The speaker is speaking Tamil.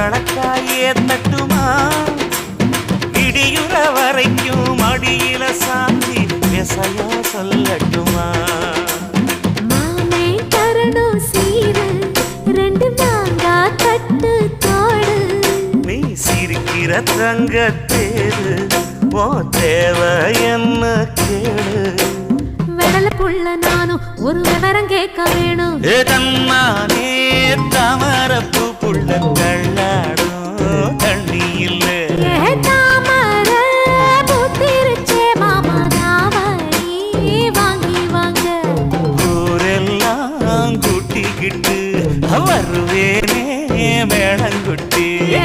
வழக்காயே தட்டுமா இடியுற வரைக்கும் அடியில சாந்தி விசையா சொல்லட்டுமா மாமே தரணும் சீரு ரெண்டு மாங்கா கட்டு தோடு நீ சிரிக்கிற தங்க தேரு ஓ தேவை என்ன கேளு வெடல புள்ள நானும் ஒரு விவரம் கேட்க வேணும் ஏ தன்னானே தாமரப்பூ புள்ள கள்ளாடும் தண்ணி இல்ல ஏ தாமர பூத்திருச்சே மாமா நாவடி வாங்கி வாங்க ஊரெல்லாம் கூட்டிக்கிட்டு வருவேனே மேளங்குட்டி ஏ